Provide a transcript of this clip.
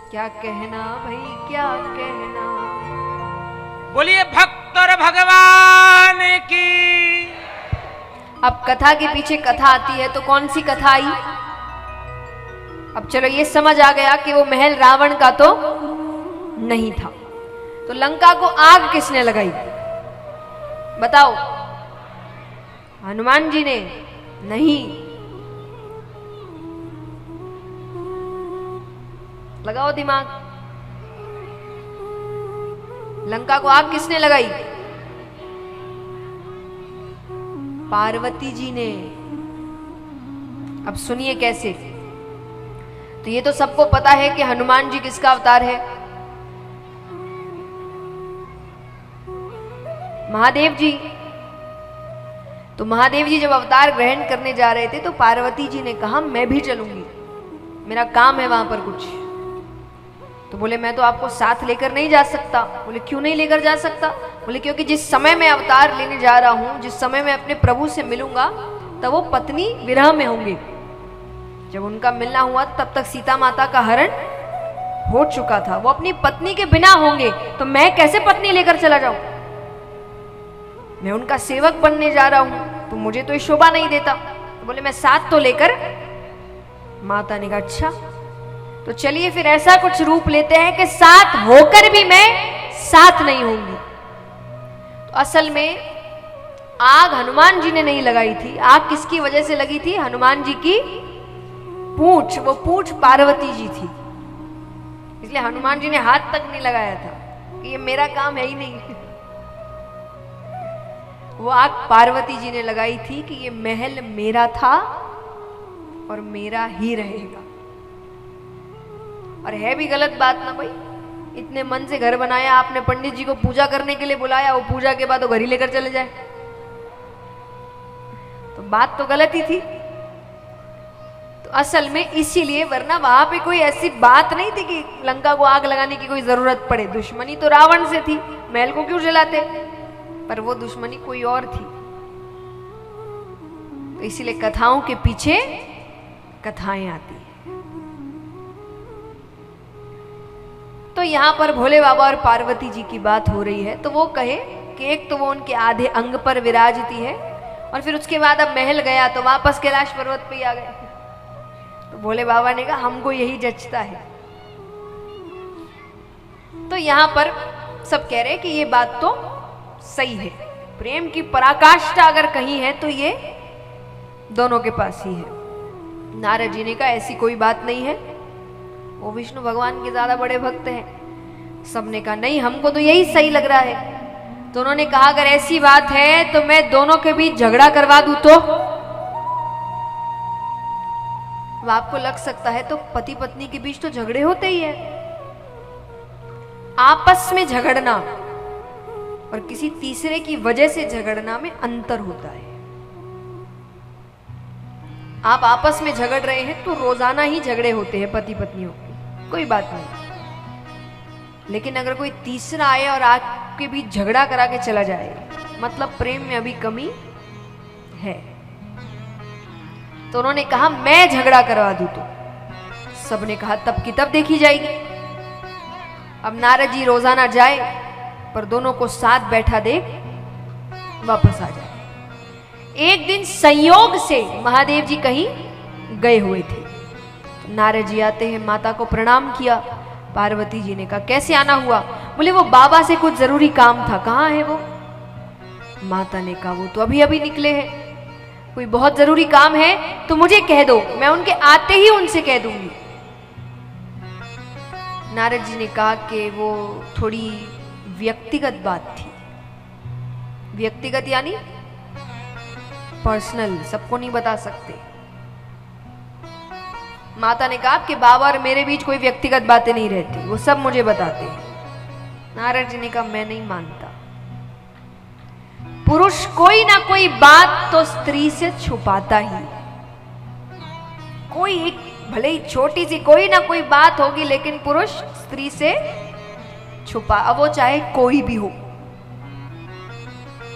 क्या कहना भाई क्या कहना। बोलिए भक्त और भगवान की। अब कथा के पीछे कथा आती है तो कौन सी कथा आई? अब चलो ये समझ आ गया कि वो महल रावण का तो नहीं था। तो लंका को आग किसने लगाई बताओ? हनुमान जी ने? नहीं। लगाओ दिमाग। लंका को आग किसने लगाई? पार्वती जी ने। अब सुनिए कैसे। तो ये तो सबको पता है कि हनुमान जी किसका अवतार है? महादेव जी। तो महादेव जी जब अवतार ग्रहण करने जा रहे थे तो पार्वती जी ने कहा मैं भी चलूंगी, मेरा काम है वहां पर कुछ। तो बोले मैं तो आपको साथ लेकर नहीं जा सकता। बोले क्यों नहीं लेकर जा सकता? बोले क्योंकि जिस समय मैं अवतार लेने जा रहा हूं, जिस समय मैं अपने प्रभु से मिलूंगा तब वो पत्नी विरह में होंगे। जब उनका मिलना हुआ तब तक सीता माता का हरण हो चुका था, वो अपनी पत्नी के बिना होंगे, तो मैं कैसे पत्नी लेकर चला जाऊं? मैं उनका सेवक बनने जा रहा हूं तो मुझे तो ये शोभा नहीं देता। तो बोले मैं साथ तो लेकर। माता ने कहा अच्छा तो चलिए फिर ऐसा कुछ रूप लेते हैं कि साथ होकर भी मैं साथ नहीं होंगी। तो असल में आग हनुमान जी ने नहीं लगाई थी। आग किसकी वजह से लगी थी? हनुमान जी की पूंछ। वो पूंछ पार्वती जी थी, इसलिए हनुमान जी ने हाथ तक नहीं लगाया था कि ये मेरा काम है ही नहीं। वो आग पार्वती जी ने लगाई थी कि ये महल मेरा था और मेरा ही रहेगा। और है भी गलत बात ना भाई। इतने मन से घर बनाया आपने, पंडित जी को पूजा करने के लिए बुलाया, वो पूजा के बाद वो घर ही लेकर चले जाए, तो बात तो गलत ही थी। तो असल में इसीलिए, वरना वहां पे कोई ऐसी बात नहीं थी कि लंका को आग लगाने की कोई जरूरत पड़े। दुश्मनी तो रावण से थी, महल को क्यों जलाते? पर वो दुश्मनी कोई और थी। तो इसीलिए कथाओं के पीछे कथाएं आती है। तो यहां पर भोले बाबा और पार्वती जी की बात हो रही है, तो वो कहे कि एक तो वो उनके आधे अंग पर विराजती है, और फिर उसके बाद अब महल गया तो वापस कैलाश पर्वत पे ही आ गए। तो भोले बाबा ने कहा हमको यही जचता है। तो यहां पर सब कह रहे हैं कि ये बात तो सही है, प्रेम की पराकाष्ठा अगर कहीं है तो ये दोनों के पास ही है। नारद जी ने कहा ऐसी कोई बात नहीं है, वो विष्णु भगवान के ज्यादा बड़े भक्त हैं। सबने कहा नहीं हमको तो यही सही लग रहा है। तो उन्होंने कहा अगर ऐसी बात है तो मैं दोनों के बीच झगड़ा करवा दूं तो? आपको लग सकता है तो पति पत्नी के बीच तो झगड़े होते ही है। आपस में झगड़ना और किसी तीसरे की वजह से झगड़ना में अंतर होता है। आप आपस में झगड़ रहे हैं तो रोजाना ही झगड़े होते हैं पति पत्नियों के, कोई बात नहीं। लेकिन अगर कोई तीसरा आए और आपके बीच झगड़ा करा के चला जाए, मतलब प्रेम में अभी कमी है। तो उन्होंने कहा मैं झगड़ा करवा दूं तो? सबने कहा तब की तब देखी जाएगी। अब नारद जी रोजाना जाए पर दोनों को साथ बैठा दे वापस आ जाए। एक दिन संयोग से महादेव जी कहीं गए हुए थे, तो नारद जी आते हैं, माता को प्रणाम किया। पार्वती जी ने कहा कैसे आना हुआ? बोले वो बाबा से कुछ जरूरी काम था। कहाँ है वो? माता ने कहा वो तो अभी अभी निकले हैं, कोई बहुत जरूरी काम है तो मुझे कह दो, मैं उनके आते ही उनसे कह दूंगी। नारद जी ने कहा कि वो थोड़ी व्यक्तिगत बात थी। व्यक्तिगत यानी पर्सनल, सबको नहीं बता सकते। माता ने कहा कि बाबा और मेरे बीच कोई व्यक्तिगत बातें नहीं रहती, वो सब मुझे बताते हैं। नारद जी ने कहा मैं नहीं मानता। पुरुष कोई ना कोई बात तो स्त्री से छुपाता ही। कोई एक भले ही छोटी सी कोई ना कोई बात होगी, लेकिन पुरुष स्त्री से छुपा, अब वो चाहे कोई भी हो।